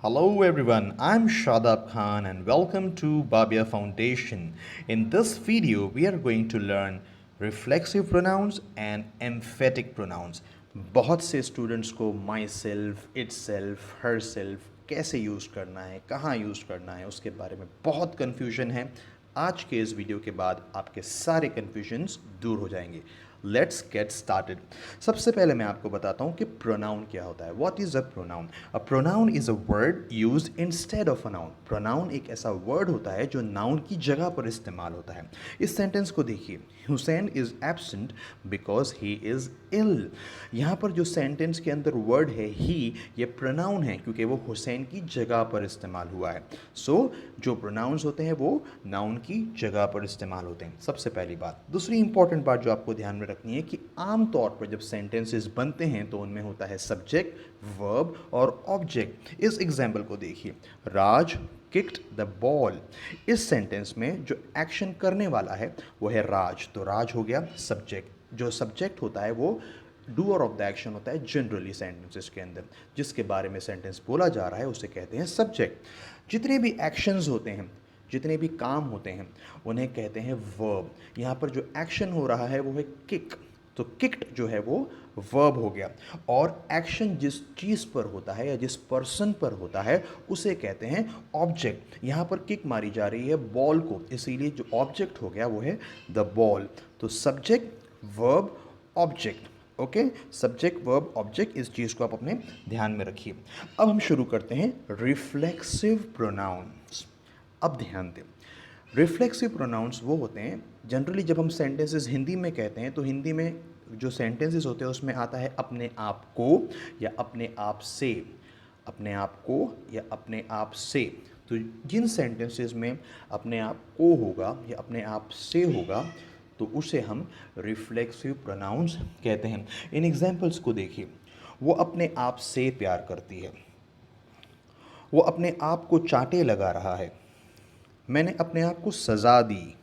Hello everyone, I'm Shadab Khan and welcome to Babia Foundation. In this video, we are going to learn reflexive pronouns and emphatic pronouns. बहुत से students को my self, it's self, her self कैसे use करना है, कहाँ use करना है, उसके बारे में बहुत कन्फ्यूजन है। आज के इस वीडियो के बाद आपके सारे कन्फ्यूजन्स दूर हो जाएंगे। Let's get started. सबसे पहले मैं आपको बताता हूँ कि प्रोनाउन क्या होता है। What is a pronoun? A pronoun is a word used instead of a noun. Pronoun एक ऐसा वर्ड होता है जो नाउन की जगह पर इस्तेमाल होता है। इस सेंटेंस को देखिए, Hussain is absent because he is ill. यहाँ पर जो सेंटेंस के अंदर वर्ड है ही, ये प्रोनाउन है क्योंकि वो हुसैन की जगह पर इस्तेमाल हुआ है। सो जो प्रोनाउंस होते हैं वो नाउन की जगह पर इस्तेमाल होते हैं। सबसे पहली बात। दूसरी इंपॉर्टेंट बात जो आपको ध्यान में रखनी है कि आम तौर पर जब सेंटेंसेस बनते हैं तो उनमें होता है सब्जेक्ट, वर्ब और ऑब्जेक्ट। इस एग्जाम्पल को देखिए, राज किक्ड द बॉल। इस सेंटेंस में जो एक्शन करने वाला है वो है राज, तो राज हो गया सब्जेक्ट। जो सब्जेक्ट होता है वो डूअर ऑफ द एक्शन होता है जनरली सेंटेंसेस के अंदर। जिसके बारे में सेंटेंस बोला जा रहा है उसे कहते हैं सब्जेक्ट। जितने भी एक्शंस होते हैं, जितने भी काम होते हैं, उन्हें कहते हैं वर्ब। यहाँ पर जो एक्शन हो रहा है वो है किक, तो किक्ड जो है वो वर्ब हो गया। और एक्शन जिस चीज़ पर होता है या जिस पर्सन पर होता है उसे कहते हैं ऑब्जेक्ट। यहाँ पर किक मारी जा रही है बॉल को, इसीलिए जो ऑब्जेक्ट हो गया वो है द बॉल। तो subject, verb, object. Okay, subject, verb, object, इस चीज़ को आप अपने ध्यान में रखिए। अब हम शुरू करते हैं रिफ्लेक्सिव प्रोनाउंस। अब ध्यान दें, रिफ्लेक्सिव प्रोनाउंस वो होते हैं जनरली जब हम सेंटेंसेस हिंदी में कहते हैं तो हिंदी में जो सेंटेंसेस होते हैं उसमें आता है अपने आप को या अपने आप से, अपने आप को या अपने आप से। तो जिन सेंटेंसेस में अपने आप को होगा या अपने आप से होगा तो उसे हम रिफ्लेक्सिव प्रोनाउंस कहते हैं। इन एग्जाम्पल्स को देखिए, वो अपने आप से प्यार करती है, वो अपने आप को चांटे लगा रहा है, मैंने अपने आप को सज़ा दी,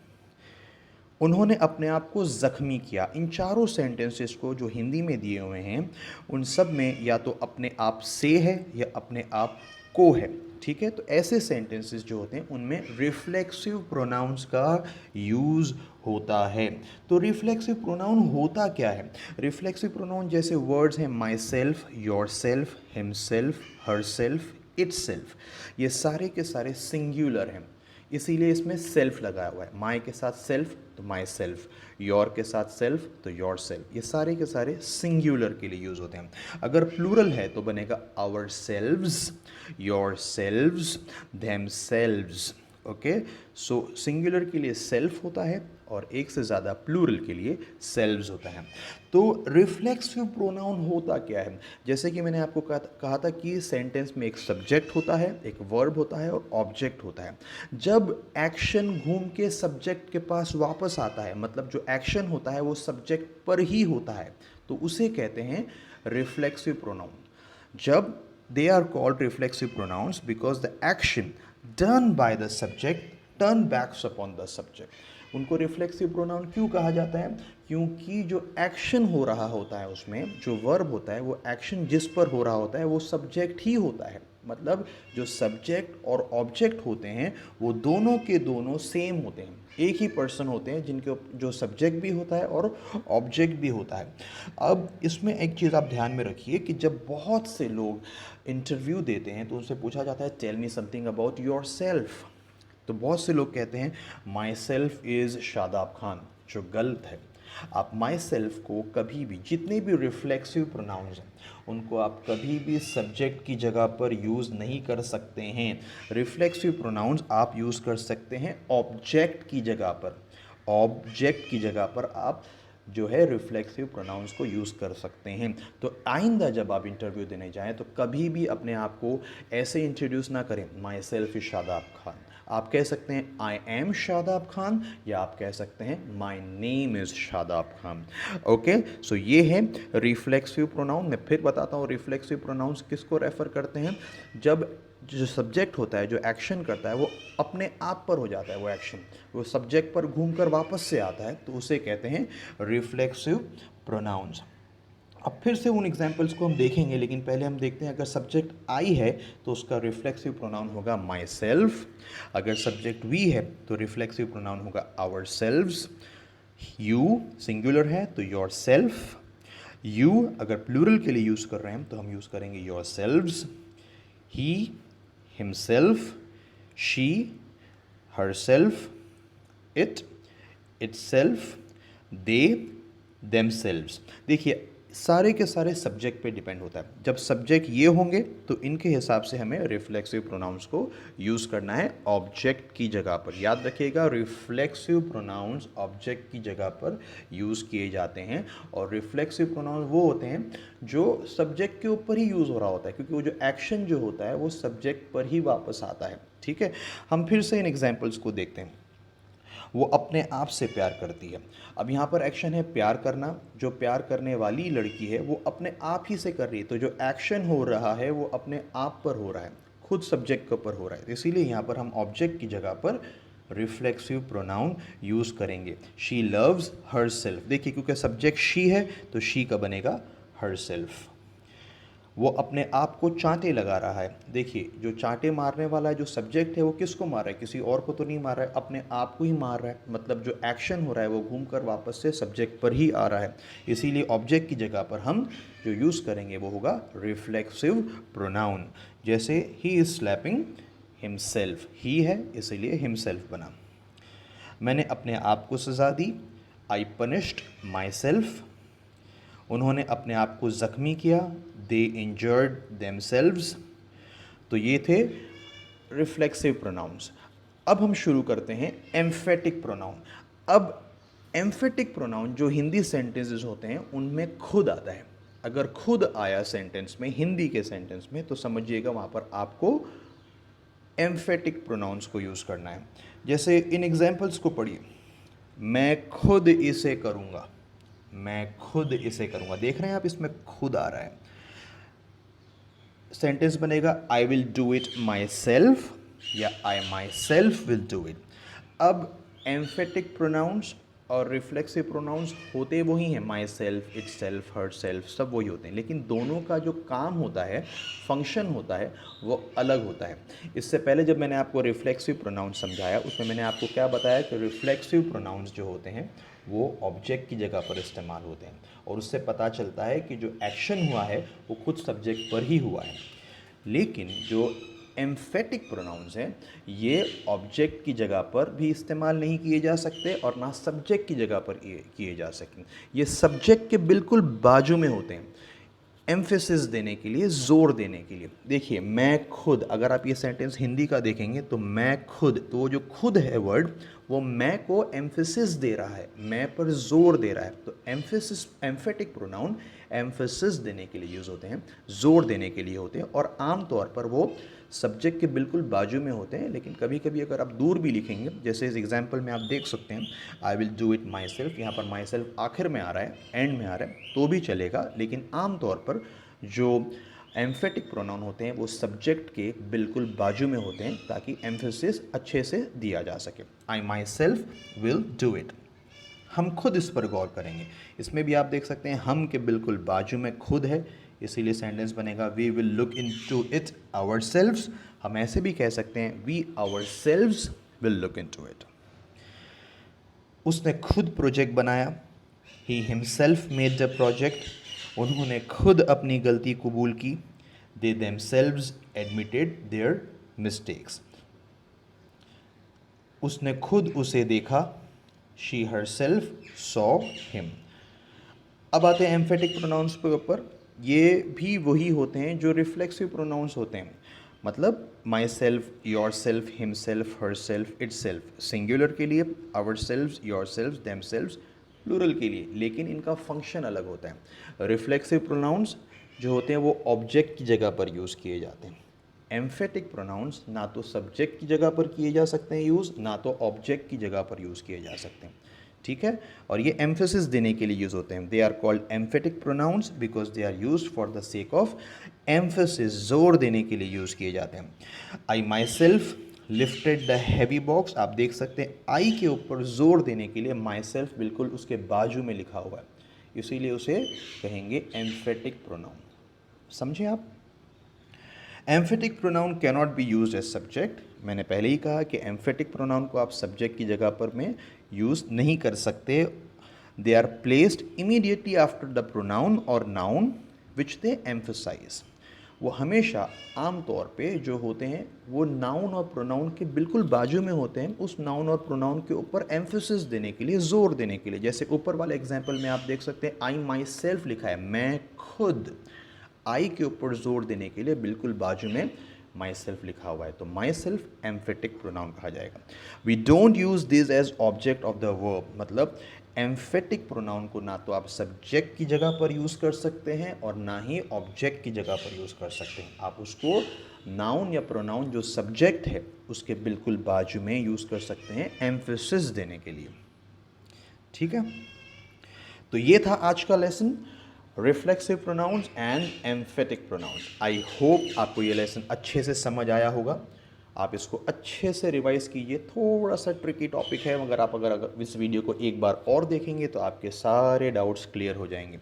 उन्होंने अपने आप को ज़ख्मी किया। इन चारों सेंटेंसेस को जो हिंदी में दिए हुए हैं उन सब में या तो अपने आप से है या अपने आप को है। ठीक है, तो ऐसे सेंटेंसेस जो होते हैं उनमें रिफ्लेक्सिव प्रोनाउंस का यूज़ होता है। तो रिफ्लेक्सिव प्रोनाउन होता क्या है? रिफ्लेक्सिव प्रोनाउन जैसे वर्ड्स हैं myself, your self, himself, her self, it's self, ये सारे के सारे सिंगुलर हैं, इसीलिए इसमें सेल्फ लगाया हुआ है। माई के साथ सेल्फ तो माई सेल्फ, योर के साथ सेल्फ तो योर सेल्फ, ये सारे के सारे सिंगुलर के लिए यूज़ होते हैं। अगर प्लूरल है तो बनेगा ourselves, yourselves, themselves. Okay, so singular के लिए सेल्फ होता है और एक से ज़्यादा प्लूरल के लिए सेल्व्स होता है। तो रिफ्लेक्सिव प्रोनाउन होता क्या है? जैसे कि मैंने आपको कहा था कि सेंटेंस में एक सब्जेक्ट होता है, एक वर्ब होता है और ऑब्जेक्ट होता है। जब एक्शन घूम के सब्जेक्ट के पास वापस आता है, मतलब जो एक्शन होता है वो सब्जेक्ट पर ही होता है, तो उसे कहते हैं रिफ्लेक्सिव प्रोनाउन। जब they are called reflexive pronouns because the action done by the subject turn backs upon the subject। उनको रिफ्लेक्सिव प्रोनाउन क्यों कहा जाता है? क्योंकि जो एक्शन हो रहा होता है उसमें जो वर्ब होता है वो एक्शन जिस पर हो रहा होता है वो सब्जेक्ट ही होता है। मतलब जो सब्जेक्ट और ऑब्जेक्ट होते हैं वो दोनों के दोनों सेम होते हैं, एक ही पर्सन होते हैं जिनके जो सब्जेक्ट भी होता है और ऑब्जेक्ट भी होता है। अब इसमें एक चीज़ आप ध्यान में रखिए कि जब बहुत से लोग इंटरव्यू देते हैं तो उनसे पूछा जाता है tell me something about yourself, तो बहुत से लोग कहते हैं myself is Shadab Khan, जो गलत है। आप माई सेल्फ को कभी भी, जितने भी रिफ्लेक्सिव प्रोनाउंस हैं उनको आप कभी भी सब्जेक्ट की जगह पर यूज़ नहीं कर सकते हैं। रिफ्लेक्सिव प्रोनाउंस आप यूज़ कर सकते हैं ऑब्जेक्ट की जगह पर। ऑब्जेक्ट की जगह पर आप जो है रिफ्लेक्सिव प्रोनाउंस को यूज़ कर सकते हैं। तो आइंदा जब आप इंटरव्यू देने जाएं तो कभी भी अपने आप को ऐसे इंट्रोड्यूस ना करें my self is Shadab Khan. आप कह सकते हैं आई एम शादाब खान या आप कह सकते हैं my name is Shadab Khan. Okay, so ये है रिफ्लेक्सिव प्रोनाउन। मैं फिर बताता हूँ रिफ्लेक्सिव प्रोनाउंस किसको रेफ़र करते हैं। जब जो सब्जेक्ट होता है, जो एक्शन करता है, वो अपने आप पर हो जाता है, वो एक्शन वो सब्जेक्ट पर घूमकर वापस से आता है, तो उसे कहते हैं रिफ्लेक्सिव प्रोनाउंस। अब फिर से उन एग्जाम्पल्स को हम देखेंगे, लेकिन पहले हम देखते हैं अगर सब्जेक्ट आई है तो उसका रिफ्लेक्सिव प्रोनाउन होगा माई सेल्फ। अगर सब्जेक्ट वी है तो रिफ्लेक्सिव प्रोनाउन होगा आवर सेल्व्स। यू सिंगुलर है तो योर सेल्फ। यू अगर प्लूरल के लिए यूज़ कर रहे हैं तो हम यूज़ करेंगे your selves. He himself, she her self, it itself, they themselves। देखिए सारे के सारे सब्जेक्ट पे डिपेंड होता है। जब सब्जेक्ट ये होंगे तो इनके हिसाब से हमें रिफ्लेक्सिव प्रोनाउंस को यूज़ करना है ऑब्जेक्ट की जगह पर। याद रखिएगा, रिफ्लेक्सिव प्रोनाउंस ऑब्जेक्ट की जगह पर यूज़ किए जाते हैं, और रिफ्लेक्सिव प्रोनाउंस वो होते हैं जो सब्जेक्ट के ऊपर ही यूज़ हो रहा होता है, क्योंकि वो जो एक्शन जो होता है वो सब्जेक्ट पर ही वापस आता है। ठीक है, हम फिर से इन एग्जाम्पल्स को देखते हैं। वो अपने आप से प्यार करती है। अब यहाँ पर एक्शन है प्यार करना। जो प्यार करने वाली लड़की है वो अपने आप ही से कर रही है, तो जो एक्शन हो रहा है वो अपने आप पर हो रहा है, खुद सब्जेक्ट के ऊपर हो रहा है। इसीलिए यहाँ पर हम ऑब्जेक्ट की जगह पर रिफ्लेक्सिव प्रोनाउन यूज़ करेंगे। She loves her self. देखिए क्योंकि सब्जेक्ट शी है तो शी का बनेगा हर सेल्फ। वो अपने आप को चांटे लगा रहा है। देखिए जो चांटे मारने वाला है, जो सब्जेक्ट है, वो किसको मार रहा है? किसी और को तो नहीं मार रहा है, अपने आप को ही मार रहा है। मतलब जो एक्शन हो रहा है वो घूमकर वापस से सब्जेक्ट पर ही आ रहा है। इसीलिए ऑब्जेक्ट की जगह पर हम जो यूज़ करेंगे वो होगा रिफ्लेक्सिव प्रोनाउन। जैसे ही इज़ स्लैपिंग हिमसेल्फ, ही है इसीलिए हिमसेल्फ बना। मैंने अपने आप को सज़ा दी, आई पनिश्ड माई सेल्फ। उन्होंने अपने आप को ज़ख्मी किया, दे इंजर्ड देमसेल्व्स। तो ये थे रिफ्लेक्सिव प्रोनाउंस। अब हम शुरू करते हैं एम्फेटिक प्रोनाउन। अब एम्फेटिक प्रोनाउन जो हिंदी सेंटेंसेस होते हैं उनमें खुद आता है। अगर खुद आया सेंटेंस में, हिंदी के सेंटेंस में, तो समझिएगा वहाँ पर आपको एम्फेटिक प्रोनाउंस को यूज़ करना है। जैसे इन एग्जाम्पल्स को पढ़िए। मैं खुद इसे करूँगा, मैं खुद इसे करूँगा। देख रहे हैं आप, इसमें खुद आ रहा है। सेंटेंस बनेगा I will do it myself या I myself will do it. अब एम्फेटिक प्रोनाउंस और रिफ्लेक्सिव प्रोनाउंस होते वही हैं, myself, itself, herself, सब वही होते हैं, लेकिन दोनों का जो काम होता है, फंक्शन होता है, वो अलग होता है। इससे पहले जब मैंने आपको रिफ्लेक्सिव प्रोनाउंस समझाया उसमें मैंने आपको क्या बताया कि रिफ्लेक्सिव प्रोनाउंस जो होते हैं वो ऑब्जेक्ट की जगह पर इस्तेमाल होते हैं, और उससे पता चलता है कि जो एक्शन हुआ है वो खुद सब्जेक्ट पर ही हुआ है। लेकिन जो एम्फेटिक प्रोनाउंस हैं ये ऑब्जेक्ट की जगह पर भी इस्तेमाल नहीं किए जा सकते और ना सब्जेक्ट की जगह पर किए जा सकते। ये सब्जेक्ट के बिल्कुल बाजू में होते हैं, एम्फेसिस देने के लिए, जोर देने के लिए। देखिए मैं खुद, अगर आप ये सेंटेंस हिंदी का देखेंगे तो मैं खुद, तो वो जो खुद है वर्ड वो मैं को एम्फेसिस दे रहा है, मैं पर जोर दे रहा है। तो एम्फेसिस, एम्फेटिक प्रोनाउन एम्फेसिस देने के लिए यूज़ होते हैं, जोर देने के लिए होते हैं, और आम तौर पर वो सब्जेक्ट के बिल्कुल बाजू में होते हैं। लेकिन कभी कभी अगर आप दूर भी लिखेंगे, जैसे इस एग्जाम्पल में आप देख सकते हैं आई will do it my self, यहाँ पर माई सेल्फ आखिर में आ रहा है, एंड में आ रहा है, तो भी चलेगा। लेकिन आम तौर पर जो एम्फेटिक प्रोनाउन होते हैं वो सब्जेक्ट के बिल्कुल बाजू में होते हैं ताकि एम्फेसिस अच्छे से दिया जा सके। I myself will do it. हम खुद इस पर गौर करेंगे। इसमें भी आप देख सकते हैं हम के बिल्कुल बाजू में खुद है, इसीलिए सेंटेंस बनेगा we will look into it ourselves. हम ऐसे भी कह सकते हैं we ourselves will look into it. उसने खुद प्रोजेक्ट बनाया, he himself made the project. उन्होंने खुद अपनी गलती कबूल की, they themselves admitted their mistakes. उसने खुद उसे देखा, शी हरसेल्फ सॉ हिम। अब आते हैं एम्फेटिक प्रोनाउंस के ऊपर। ये भी वही होते हैं जो रिफ्लेक्सिव प्रोनाउंस होते हैं। मतलब myself, yourself, himself, herself, itself singular के लिए, ourself, yourself, themself plural के लिए, लेकिन इनका फंक्शन अलग होता है। रिफ्लेक्सिव प्रोनाउंस जो होते हैं वो ऑब्जेक्ट की जगह पर यूज़ किए जाते हैं। एम्फेटिक प्रोनाउंस ना तो सब्जेक्ट की जगह पर किए जा सकते हैं यूज़, ना तो ऑब्जेक्ट की जगह पर यूज़ किए जा सकते हैं। ठीक है, और ये एम्फेसिस देने के लिए यूज़ होते हैं। They are called emphatic pronouns because they are use for the sake of emphasis, जोर देने के लिए यूज़ किए जाते हैं। I myself lifted the heavy box. आप देख सकते हैं आई के ऊपर जोर देने के लिए माई सेल्फ बिल्कुल उसके बाजू में लिखा हुआ है, इसीलिए उसे कहेंगे एम्फेटिक प्रोनाउन। समझे आप? Emphatic pronoun cannot be use as subject. मैंने पहले ही कहा कि एम्फेटिक प्रोनाउन को आप सब्जेक्ट की जगह पर में यूज़ नहीं कर सकते। They are placed immediately after the pronoun और नाउन विच दे एम्फसाइज। वो हमेशा आमतौर पे जो होते हैं वो नाउन और प्रोनाउन के बिल्कुल बाजू में होते हैं, उस नाउन और प्रोनाउन के ऊपर एम्फेसिस देने के लिए, जोर देने के लिए। जैसे ऊपर वाले एग्जाम्पल में आप देख सकते हैं आई माई सेल्फ लिखा है, मैं खुद। आई के ऊपर जोर देने के लिए बिल्कुल बाजू में माई सेल्फ लिखा हुआ है, तो माई सेल्फ एम्फेटिक प्रोनाउन कहा जाएगा। We don't use this as object of the verb, मतलब एम्फेटिक प्रोनाउन को ना तो आप सब्जेक्ट की जगह पर यूज़ कर सकते हैं और ना ही ऑब्जेक्ट की जगह पर यूज़ कर सकते हैं। आप उसको नाउन या प्रोनाउन जो सब्जेक्ट है उसके बिल्कुल बाजू में यूज़ कर सकते हैं एम्फेसिस देने के लिए। ठीक है, तो ये था आज का lesson, reflexive pronouns and emphatic pronouns. I hope आपको ये लेसन अच्छे से समझ आया होगा। आप इसको अच्छे से रिवाइज कीजिए। थोड़ा सा ट्रिकी टॉपिक है, मगर आप अगर इस वीडियो को एक बार और देखेंगे तो आपके सारे डाउट्स क्लियर हो जाएंगे।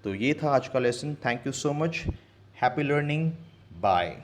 तो ये था आज का lesson. Thank you so much. Happy learning. Bye.